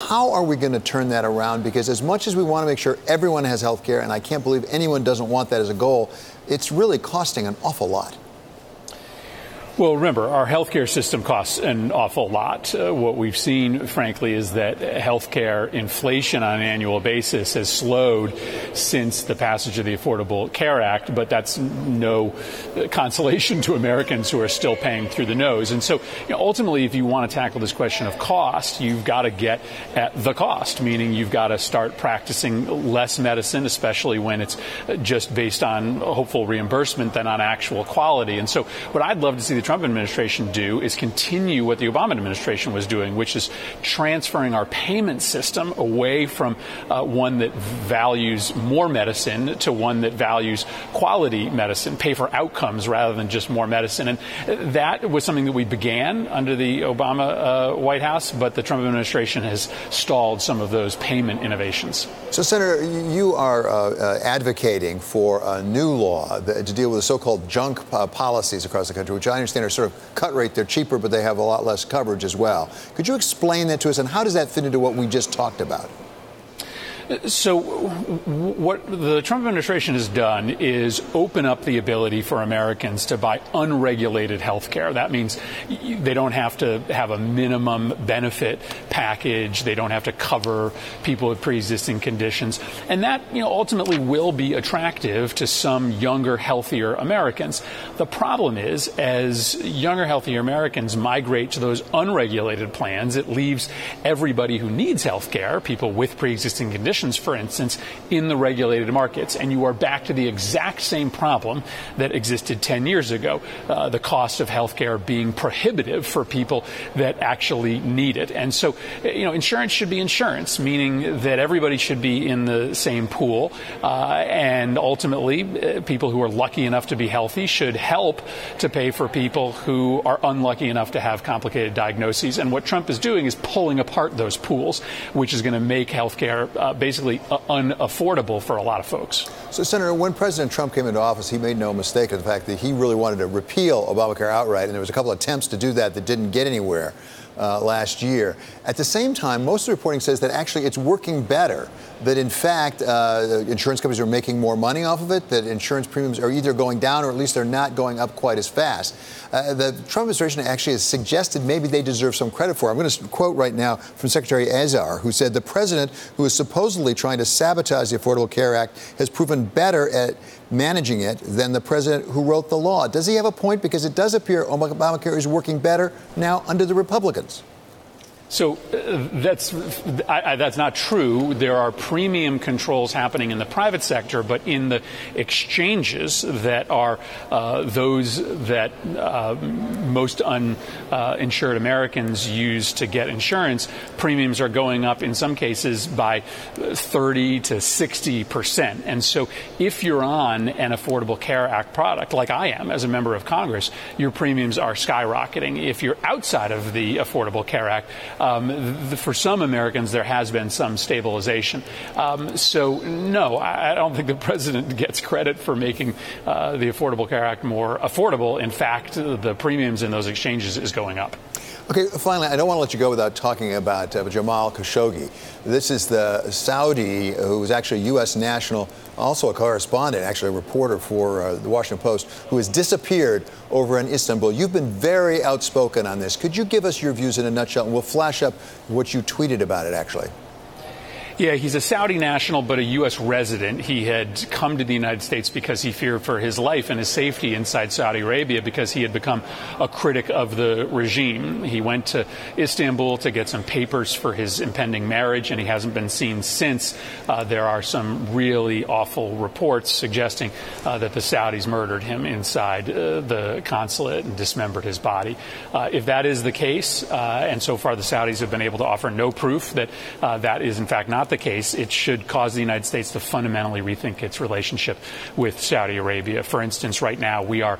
How are we going to turn that around? Because as much as we want to make sure everyone has health care, and I can't believe anyone doesn't want that as a goal, it's really costing an awful lot. Well, remember, our healthcare system costs an awful lot. What we've seen, frankly, is that healthcare inflation on an annual basis has slowed since the passage of the Affordable Care Act, but that's no consolation to Americans who are still paying through the nose. And so, ultimately, if you want to tackle this question of cost, you've got to get at the cost, meaning you've got to start practicing less medicine, especially when it's just based on hopeful reimbursement than on actual quality. And so what I'd love to see the Trump administration do is continue what the Obama administration was doing, which is transferring our payment system away from one that values more medicine to one that values quality medicine, pay for outcomes rather than just more medicine. And that was something that we began under the Obama White House, but the Trump administration has stalled some of those payment innovations. So, Senator, you are advocating for a new law to deal with the so-called junk policies across the country, which I understand are sort of cut rate. They're cheaper, but they have a lot less coverage as well. Could you explain that to us, and how does that fit into what we just talked about? So what the Trump administration has done is open up the ability for Americans to buy unregulated health care. That means they don't have to have a minimum benefit package. They don't have to cover people with pre-existing conditions. And that, ultimately will be attractive to some younger, healthier Americans. The problem is, as younger, healthier Americans migrate to those unregulated plans, it leaves everybody who needs health care, people with pre-existing conditions, for instance, in the regulated markets. And you are back to the exact same problem that existed 10 years ago, the cost of health care being prohibitive for people that actually need it. And so, insurance should be insurance, meaning that everybody should be in the same pool. And ultimately, people who are lucky enough to be healthy should help to pay for people who are unlucky enough to have complicated diagnoses. And what Trump is doing is pulling apart those pools, which is going to make health care basically unaffordable for a lot of folks. So, Senator, when President Trump came into office, he made no mistake of the fact that he really wanted to repeal Obamacare outright, and there was a couple of attempts to do that didn't get anywhere last year. At the same time, most of the reporting says that actually it's working better, that in fact insurance companies are making more money off of it, that insurance premiums are either going down or at least they're not going up quite as fast. The Trump administration actually has suggested maybe they deserve some credit for it. I'm going to quote right now from Secretary Azar, who said the president, who is supposedly trying to sabotage the Affordable Care Act, has proven better at managing it than the president who wrote the law. Does he have a point? Because it does appear Obamacare is working better now under the Republicans. So that's not true. There are premium controls happening in the private sector, but in the exchanges that are those that most uninsured Americans use to get insurance, premiums are going up in some cases by 30 to 60%. And so if you're on an Affordable Care Act product, like I am as a member of Congress, your premiums are skyrocketing. If you're outside of the Affordable Care Act, for some Americans, there has been some stabilization. So, no, I don't think the president gets credit for making the Affordable Care Act more affordable. In fact, the premiums in those exchanges is going up. Okay, finally, I don't want to let you go without talking about Jamal Khashoggi. This is the Saudi who is actually a U.S. national, also a correspondent, actually a reporter for the Washington Post, who has disappeared over in Istanbul. You've been very outspoken on this. Could you give us your views in a nutshell? And we'll flash up what you tweeted about it, actually. Yeah, he's a Saudi national, but a U.S. resident. He had come to the United States because he feared for his life and his safety inside Saudi Arabia because he had become a critic of the regime. He went to Istanbul to get some papers for his impending marriage, and he hasn't been seen since. There are some really awful reports suggesting that the Saudis murdered him inside the consulate and dismembered his body. If that is the case, and so far the Saudis have been able to offer no proof that that is in fact not not the case, it should cause the United States to fundamentally rethink its relationship with Saudi Arabia. For instance, right now we are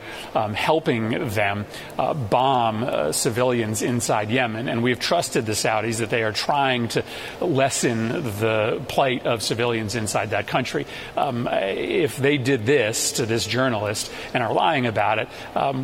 helping them bomb civilians inside Yemen, and we have trusted the Saudis that they are trying to lessen the plight of civilians inside that country. If they did this to this journalist and are lying about it,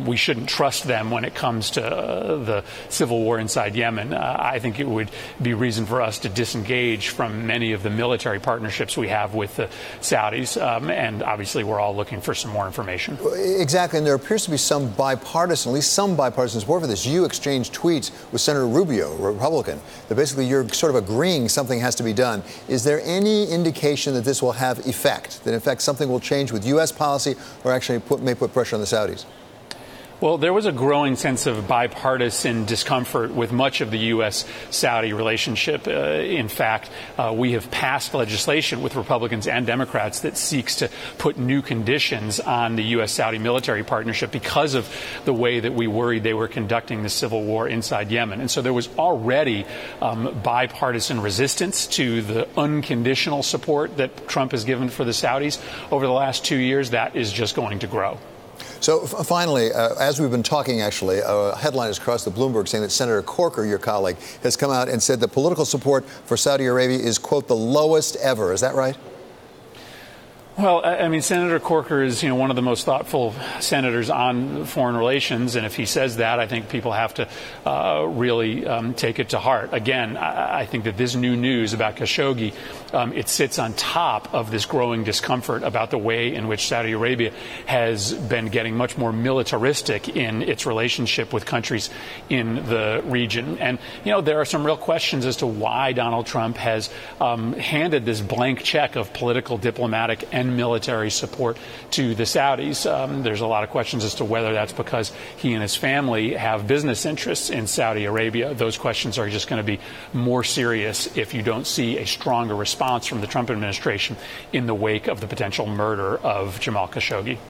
we shouldn't trust them when it comes to the civil war inside Yemen. I think it would be reason for us to disengage from many of the military partnerships we have with the Saudis, and obviously we're all looking for some more information. Exactly, and there appears to be some bipartisan, at least some bipartisan support for this. You exchanged tweets with Senator Rubio, a Republican, that basically you're sort of agreeing something has to be done. Is there any indication that this will have effect, that in fact something will change with U.S. policy or actually may put pressure on the Saudis? Well, there was a growing sense of bipartisan discomfort with much of the U.S.-Saudi relationship. In fact, we have passed legislation with Republicans and Democrats that seeks to put new conditions on the U.S.-Saudi military partnership because of the way that we worried they were conducting the civil war inside Yemen. And so there was already bipartisan resistance to the unconditional support that Trump has given for the Saudis over the last 2 years. That is just going to grow. So finally, as we've been talking, actually, a headline has crossed the Bloomberg saying that Senator Corker, your colleague, has come out and said that political support for Saudi Arabia is, quote, the lowest ever. Is that right? Well, I mean, Senator Corker is, one of the most thoughtful senators on foreign relations, and if he says that, I think people have to really take it to heart. Again, I think that this new news about Khashoggi, it sits on top of this growing discomfort about the way in which Saudi Arabia has been getting much more militaristic in its relationship with countries in the region. And, there are some real questions as to why Donald Trump has handed this blank check of political, diplomatic, and military support to the Saudis. There's a lot of questions as to whether that's because he and his family have business interests in Saudi Arabia. Those questions are just going to be more serious if you don't see a stronger response from the Trump administration in the wake of the potential murder of Jamal Khashoggi.